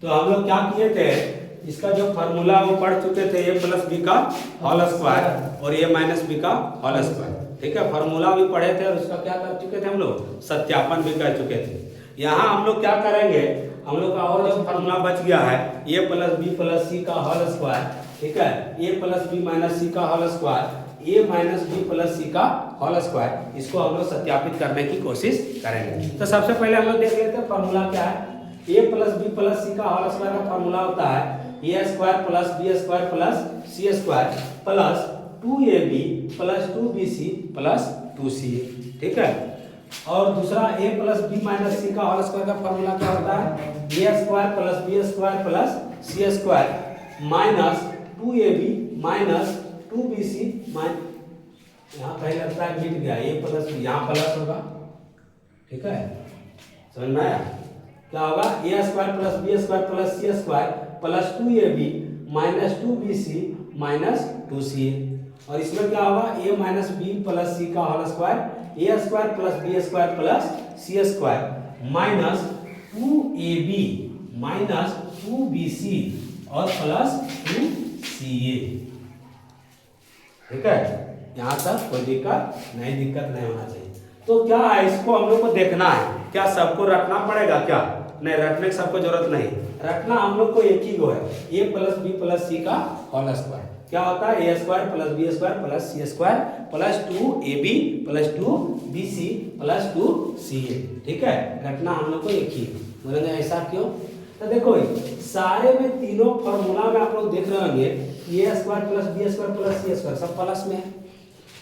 तो हम लोग क्या किए थे, इसका जो फार्मूला वो पढ़ चुके थे, ए प्लस बी का होल स्क्वायर और ए माइनस बी का होल स्क्वायर। ठीक है, फार्मूला भी पढ़े थे और उसका क्या कर चुके थे हम लोग, सत्यापन भी कर चुके थे। यहाँ हम लोग क्या करेंगे, हम लोग का और जो फार्मूला बच गया है A plus B plus C का होल स्क्वायर, ठीक है, A plus B minus C का होल स्क्वायर, ए माइनस बी प्लस सी का होल स्क्वायर, इसको हम लोग सत्यापित करने की कोशिश करेंगे। तो सबसे पहले हम लोग देख लेते हैं फार्मूला क्या है। A plus B plus C का होल स्क्वायर का फार्मूला होता है A square plus B square plus C square plus 2ab plus 2bc plus 2ca। ठीक है, और दूसरा A plus B minus C का होल स्क्वायर का फार्मूला क्या होता है, A square plus B square plus C square minus 2ab minus 2bc minus, यहाँ कहीं लगता है मिट गया, ए प्लस यहाँ प्लस होगा। ठीक है, समझ में आया, क्या होगा, A square plus B square plus C square plus 2ab minus 2bc minus 2ca। और इसमें क्या होगा, A minus B plus C का whole square, A square plus B square plus C square minus 2ab minus 2bc और plus 2ca। ठीक है, यहाँ तक कोई दिक्कत नहीं होना चाहिए। तो क्या है, इसको हम लोग को देखना है, क्या सबको रटना पड़ेगा, क्या नहीं, रटने की सबको जरूरत नहीं, रटना हम लोग को एक ही गो है, A plus B plus C का होल स्क्वायर क्या होता है, A square plus B square plus C square plus 2ab plus 2bc plus 2ca। ठीक है, रटना हम लोग को एक ही। बोलेंगे ऐसा क्यों, तो देखो सारे में तीनों फॉर्मूला में आप लोग देख रहे होंगे A square plus B square plus C square सब प्लस में है।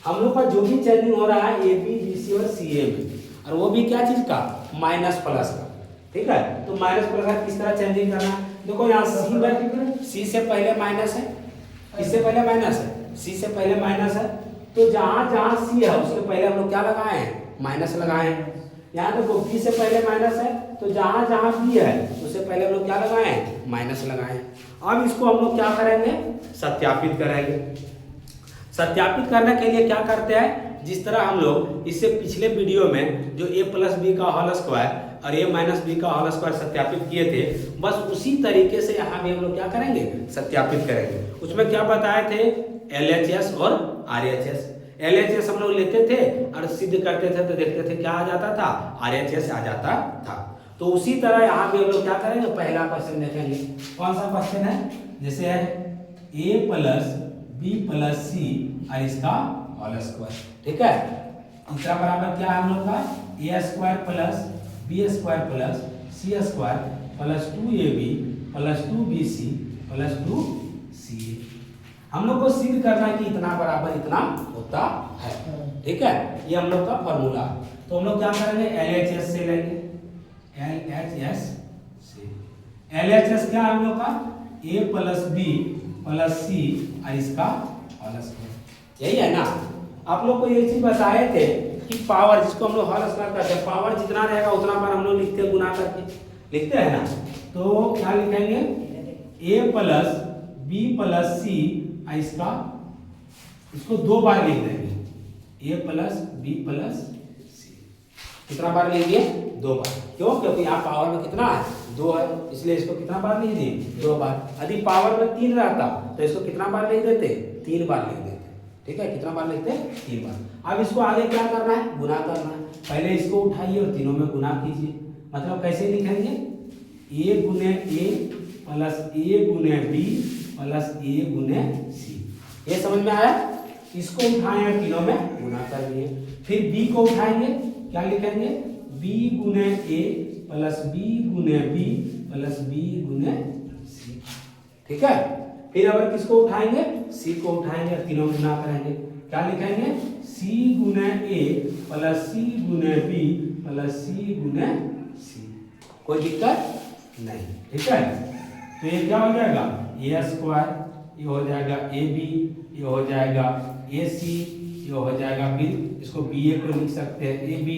हम लोग का जो भी चेंजिंग हो रहा है ए बी बी सी और सी ए में, और वो भी क्या चीज का, माइनस प्लस का। ठीक है, तो माइनस प्लस का किस तरह चेंजिंग करना है, देखो यहाँ सी में सी से पहले माइनस है, किससे पहले माइनस है, सी से पहले माइनस है, तो जहाँ जहाँ सी है उसके पहले हम लोग क्या लगाए हैं, माइनस लगाए हैं। यहाँ देखो बी से पहले माइनस है, तो जहाँ जहाँ बी है उससे पहले हम लोग क्या लगाए हैं, माइनस लगाए हैं। अब इसको हम लोग क्या करेंगे, सत्यापित करेंगे। सत्यापित करने के लिए क्या करते हैं, जिस तरह हम लोग इससे पिछले वीडियो में जो ए प्लस बी का होल स्क्वायर और ए माइनस बी का होल स्क्वायर सत्यापित किए थे, बस उसी तरीके से यहाँ भी हम लोग क्या करेंगे, सत्यापित करेंगे। उसमें क्या बताए थे, LHS और RHS। LHS हम लोग लेते थे और सिद्ध करते थे तो देखते थे क्या आ जाता था, RHS आ जाता था। तो उसी तरह यहाँ भी हम लोग क्या करेंगे, पहला क्वेश्चन देखेंगे। कौन सा क्वेश्चन है, जैसे है ए प्लस बी प्लस सी और इसका होल स्क्वायर। ठीक है, तीसरा बराबर क्या है हम लोग का, A square plus B square plus C square plus 2ab plus 2bc plus 2ca। हम लोग को सिद्ध करना है कि इतना बराबर इतना होता है। ठीक है, ये हम लोग का फॉर्मूला। तो हम लोग क्या करेंगे, LHS से लेंगे, LHS से। LHS क्या है हम लोग का, a प्लस बी प्लस सी और इसका होल स्क्वायर, यही है ना। आप लोग को ये चीज बताए थे कि पावर, जिसको हम लोग होल स्क्वायर करते हैं, पावर जितना रहेगा उतना बार हम लोग लिखते हैं, गुना करके लिखते हैं ना। तो क्या लिखेंगे, a प्लस बी प्लस सी और इसका, इसको दो बार लिख देंगे, a प्लस बी प्लस सी। कितना बार लिखिए, दो बार। क्यों, क्योंकि यहाँ पावर में कितना है, दो है, इसलिए इसको कितना बार लिख दिए, दो बार। यदि पावर में 3 रहता तो इसको कितना बार लिख देते, 3 बार लिख देते। ठीक है, कितना बार लिखते हैं, 3 बार। अब इसको आगे क्या करना है, गुना करना है। पहले इसको उठाइए और तीनों में गुना कीजिए। मतलब कैसे लिखेंगे, a गुने a प्लस a गुने b प्लस a गुने c। ये समझ में आया, इसको उठाएं और तीनों में गुना कर दिए। फिर b को उठाएंगे, क्या लिखेंगे, b गुने a प्लस b गुने b प्लस b गुने c। ठीक है, फिर अगर किसको उठाएंगे, c को उठाएंगे और तीनों गुना करेंगे, क्या लिखेंगे, c गुने a प्लस c गुने b प्लस c गुने c। कोई दिक्कत नहीं। ठीक है, तो ये क्या हो जाएगा, ए स्क्वायर, ये हो जाएगा ए बी, ये हो जाएगा ए सी, ये हो जाएगा, फिर इसको बी ए को लिख सकते हैं, A B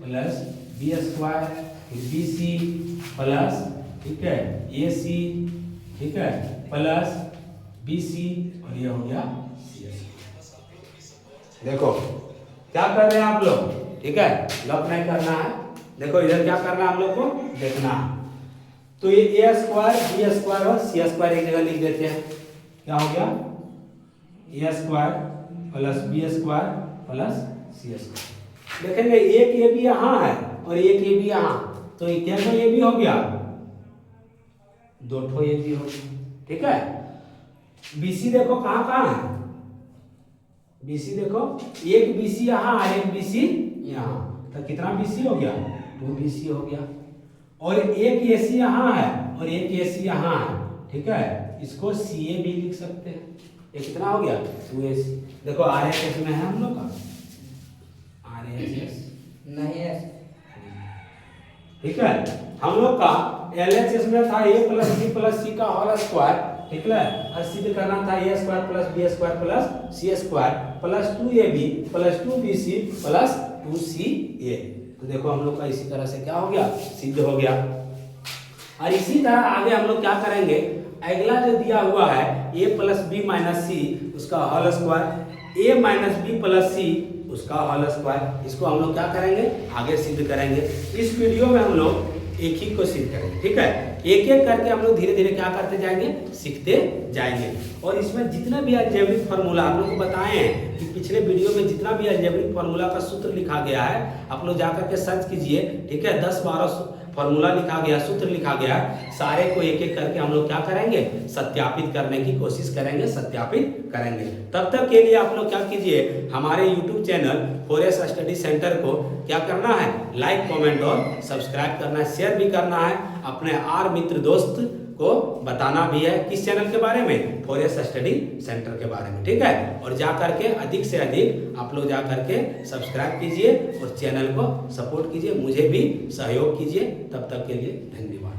plus B square फिर बी सी प्लस, ठीक है, ए सी, ठीक है, प्लस बी सी, और ये हो गया सी। देखो क्या कर रहे हैं आप लोग, ठीक है, लॉक नहीं करना है। देखो इधर क्या करना है, हम लोग को देखना है। तो ये ए स्क्वायर बी स्क्वायर और सी स्क्वायर एक जगह लिख देते हैं, क्या हो गया A square plus B square plus C square. देखेंगे एक ए बी यहाँ है और एक ए बी यहाँ, तो क्या ए बी हो गया, दो ठो ए बी हो गया, ठीक है। बीसी देखो कहाँ कहाँ है, बीसी देखो एक बीसी यहाँ है, एक बीसी यहाँ, तो कितना बीसी हो गया, 2 बीसी हो गया। और एक एसी यहाँ है और एक एसी यहाँ है, ठीक है, इसको सी ए भी लिख सकते हैं। ये कितना हो गया 2ac। देखो RHS में है हम लोग का, RHS नहीं है, ठीक है। हम लोग का LHS में था a plus B plus C का होल स्क्वायर, ठीक है, और सिद्ध करना था a square plus B square plus C square plus 2ab plus 2bc plus 2ca। तो देखो हम लोग का इसी तरह से क्या हो गया, सिद्ध हो गया। और इसी तरह आगे हम लोग क्या करेंगे, अगला जो दिया हुआ है a plus B minus c उसका whole square, a minus B plus c उसका होल स्क्वायर, इसको हम लोग क्या करेंगे, आगे सिद्ध करेंगे। इस वीडियो में हम लोग एक ही को सिद्ध करेंगे, ठीक है। एक एक करके हम लोग धीरे धीरे क्या करते जाएंगे, सीखते जाएंगे। और इसमें जितना भी अलजेब्रिक फार्मूला आप लोग को बताए हैं कि पिछले वीडियो में जितना भी अलजेब्रिक फार्मूला का सूत्र लिखा गया है, आप लोग जाकर के सर्च कीजिए, ठीक है। 10-12 फार्मूला लिखा गया, सूत्र लिखा गया, सारे को एक एक करके हम लोग क्या करेंगे, सत्यापित करने की कोशिश करेंगे, सत्यापित करेंगे। तब तक के लिए आप लोग क्या कीजिए, हमारे YouTube चैनल फोरेस स्टडी सेंटर को क्या करना है, लाइक कमेंट और सब्सक्राइब करना है, शेयर भी करना है, अपने और मित्र दोस्त को बताना भी है किस चैनल के बारे में, फोरेस स्टडी सेंटर के बारे में, ठीक है। और जा करके अधिक से अधिक आप लोग जा करके सब्सक्राइब कीजिए और चैनल को सपोर्ट कीजिए, मुझे भी सहयोग कीजिए। तब तक के लिए धन्यवाद।